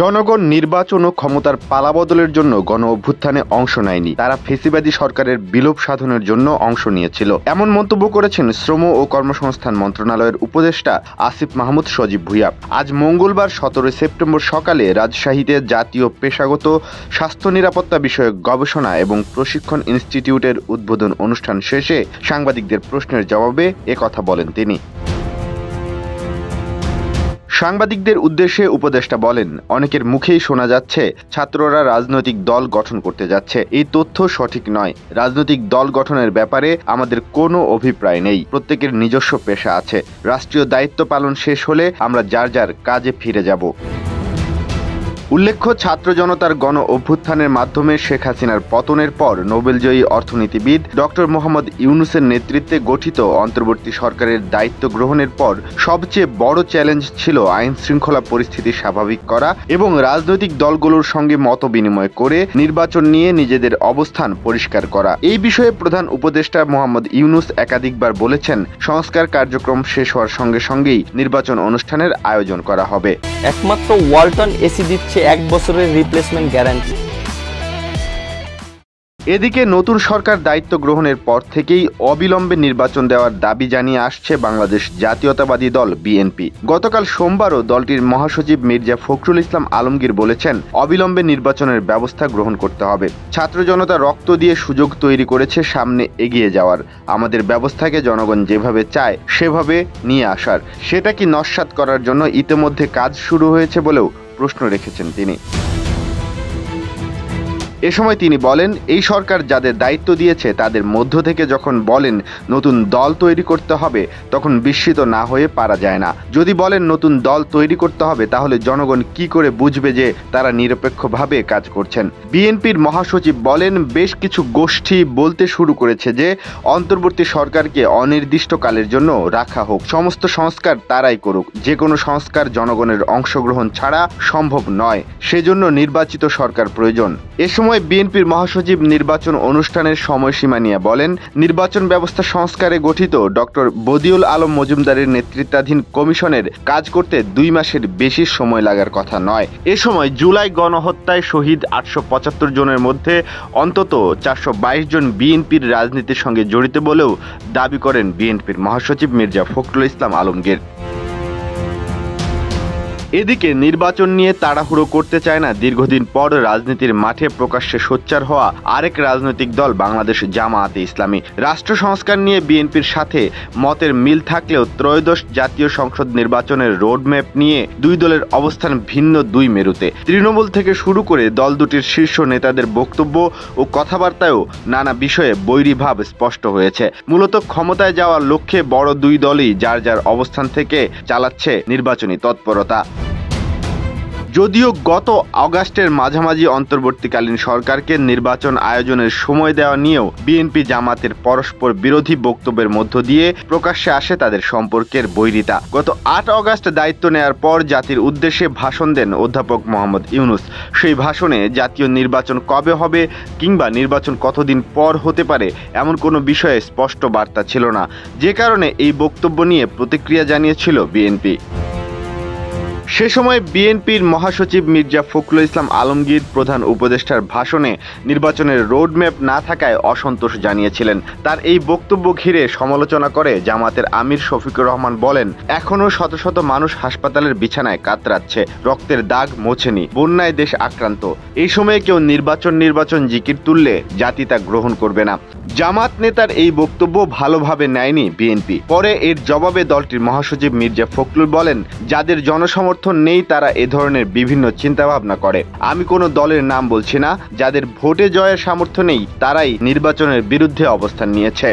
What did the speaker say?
জনগণ নির্বাচন ও ক্ষমতার পালাবদলের জন্য গণ অভ্যুত্থানে অংশ নেয়নি, তারা ফ্যাসিবাদী সরকারের বিলোপ সাধনের জন্য অংশ নিয়েছিল। এমন মন্তব্য করেছেন শ্রম ও কর্মসংস্থান মন্ত্রণালয়ের উপদেষ্টা আসিফ মাহমুদ সজীব ভুঁইয়া। আজ মঙ্গলবার 17 সেপ্টেম্বর সকালে রাজশাহীতে জাতীয় পেশাগত স্বাস্থ্য নিরাপত্তা বিষয়ক গবেষণা এবং প্রশিক্ষণ ইনস্টিটিউটের উদ্বোধন অনুষ্ঠান শেষে সাংবাদিকদের প্রশ্নের জবাবে একথা বলেন তিনি। সাংবাদিকদের উদ্দেশ্যে উপদেষ্টা বলেন, অনেকের মুখেই শোনা যাচ্ছে ছাত্ররা রাজনৈতিক দল গঠন করতে যাচ্ছে। এই তথ্য সঠিক নয়। রাজনৈতিক দল গঠনের ব্যাপারে আমাদের কোনো অভিপ্রায় নেই। প্রত্যেকের নিজস্ব পেশা আছে। রাষ্ট্রীয় দায়িত্ব পালন শেষ হলে আমরা যার যার কাজে ফিরে যাব। উল্লেখ্য, ছাত্র জনতার গণ অভ্যুত্থানের মাধ্যমে শেখ হাসিনার পতনের পর নোবেলজয়ী অর্থনীতিবিদ ডক্টর মোহাম্মদ ইউনূসের নেতৃত্বে গঠিত অন্তর্বর্তী সরকারের দায়িত্ব গ্রহণের পর সবচেয়ে বড় চ্যালেঞ্জ ছিল আইন শৃঙ্খলা পরিস্থিতি স্বাভাবিক করা এবং রাজনৈতিক দলগুলোর সঙ্গে মত বিনিময় করে নির্বাচন নিয়ে নিজেদের অবস্থান পরিষ্কার করা। এই বিষয়ে প্রধান উপদেষ্টা মোহাম্মদ ইউনূস একাধিকবার বলেছেন, সংস্কার কার্যক্রম শেষ হওয়ার সঙ্গে সঙ্গেই নির্বাচন অনুষ্ঠানের আয়োজন করা হবে। একমাত্র ওয়ালটন এসি দিচ্ছে 1 বছরের রিপ্লেসমেন্ট গ্যারান্টি। এদিকে নতুন সরকার দায়িত্ব গ্রহণের পর থেকেই অবিলম্বে নির্বাচন দেওয়ার দাবি জানিয়ে আসছে বাংলাদেশ জাতীয়তাবাদী দল বিএনপি। গতকাল সোমবারও দলটির মহাসচিব মির্জা ফখরুল ইসলাম আলমগীর বলেছেন, অবিলম্বে নির্বাচনের ব্যবস্থা গ্রহণ করতে হবে। ছাত্র জনতা রক্ত দিয়ে সুযোগ তৈরি করেছে সামনে এগিয়ে যাওয়ার। আমাদের ব্যবস্থাকে জনগণ যেভাবে চায় সেভাবে নিয়ে আসার, সেটা কি নস্যাৎ করার জন্য ইতিমধ্যে কাজ শুরু হয়েছে বলেও প্রশ্ন রেখেছেন তিনি। এ সময় তিনি বলেন, এই সরকার যাদের দায়িত্ব দিয়েছে তাদের মধ্য থেকে যখন বলেন নতুন দল তৈরি করতে হবে, তখন বিস্মিত না হয়ে পারা যায় না। যদি বলেন নতুন দল তৈরি করতে হবে, তাহলে জনগণ কি করে বুঝবে যে তারা নিরপেক্ষভাবে কাজ করছেন? বিএনপির মহাসচিব বলেন, বেশ কিছু গোষ্ঠী বলতে শুরু করেছে যে অন্তর্বর্তী সরকারকে অনির্দিষ্টকালের জন্য রাখা হোক, সমস্ত সংস্কার তারাই করুক। যে কোনো সংস্কার জনগণের অংশগ্রহণ ছাড়া সম্ভব নয়, সেজন্য নির্বাচিত সরকার প্রয়োজন। এ সময় বিএনপির মহাসচিব নির্বাচন অনুষ্ঠানের সময়সীমা নিয়ে বলেন, নির্বাচন ব্যবস্থা সংস্কারে গঠিত ডক্টর বদিউল আলম মজুমদারের নেতৃত্বাধীন কমিশনের কাজ করতে 2 মাসের বেশি সময় লাগার কথা নয়। এ সময় জুলাই গণহত্যায় শহীদ 875 জনের মধ্যে অন্তত 422 জন বিএনপির রাজনীতির সঙ্গে জড়িত বলেও দাবি করেন বিএনপির মহাসচিব মির্জা ফখরুল ইসলাম আলমগীর। এদিকে নির্বাচন নিয়ে তাড়াহুড়ো করতে চায় না দীর্ঘদিন পর রাজনীতির মাঠে প্রকাশ্যে সোচ্চার হওয়া আরেক রাজনৈতিক দল বাংলাদেশ জামায়াতে ইসলামী। রাষ্ট্র সংস্কার নিয়ে বিএনপির সাথে মতের মিল থাকলেও ত্রয়োদশ জাতীয় সংসদ নির্বাচনের রোডম্যাপ নিয়ে দুই দলের অবস্থান ভিন্ন দুই মেরুতে। তৃণমূল থেকে শুরু করে দল দুটির শীর্ষ নেতাদের বক্তব্য ও কথাবার্তায়ও নানা বিষয়ে বৈরীভাব স্পষ্ট হয়েছে। মূলত ক্ষমতায় যাওয়ার লক্ষ্যে বড় দুই দলই যার যার অবস্থান থেকে চালাচ্ছে নির্বাচনী তৎপরতা। যদিও গত আগস্টের মাঝামাঝি অন্তর্বর্তীকালীন সরকারকে নির্বাচন আয়োজনের সময় দেওয়া নিয়েও বিএনপি জামাতের পরস্পর বিরোধী বক্তব্যের মধ্য দিয়ে প্রকাশ্যে আসে তাদের সম্পর্কের বৈরিতা। গত 8 আগস্ট দায়িত্ব নেয়ার পর জাতির উদ্দেশ্যে ভাষণ দেন অধ্যাপক মোহাম্মদ ইউনূস। সেই ভাষণে জাতীয় নির্বাচন কবে হবে কিংবা নির্বাচন কতদিন পর হতে পারে এমন কোনো বিষয়ে স্পষ্ট বার্তা ছিল না, যে কারণে এই বক্তব্য নিয়ে প্রতিক্রিয়া জানিয়েছিল বিএনপি। সে সময় বিএনপির মহাসচিব মির্জা ফখরুল ইসলাম আলমগীর প্রধান উপদেষ্টার ভাষণে নির্বাচনের রোডম্যাপ না থাকায় অসন্তোষ জানিয়েছিলেন। তার এই বক্তব্য ঘিরে সমালোচনা করে জামাতের আমির শফিকুর রহমান বলেন, এখনও শত শত মানুষ হাসপাতালের বিছানায় কাতরাচ্ছে, রক্তের দাগ মোছেনি, বন্যায় দেশ আক্রান্ত। এই সময়ে কেউ নির্বাচন জিকির তুললে জাতি তা গ্রহণ করবে না। জামাত নেতার এই বক্তব্য ভালোভাবে নেয়নি বিএনপি। পরে এর জবাবে দলটির মহাসচিব মির্জা ফখরুল বলেন, যাদের জনসমর্থন নেই তারা এ ধরনের বিভিন্ন চিন্তাভাবনা করে। আমি কোনো দলের নাম বলছি না, যাদের ভোটে জয়ের সামর্থ্য নেই তারাই নির্বাচনের বিরুদ্ধে অবস্থান নিয়েছে।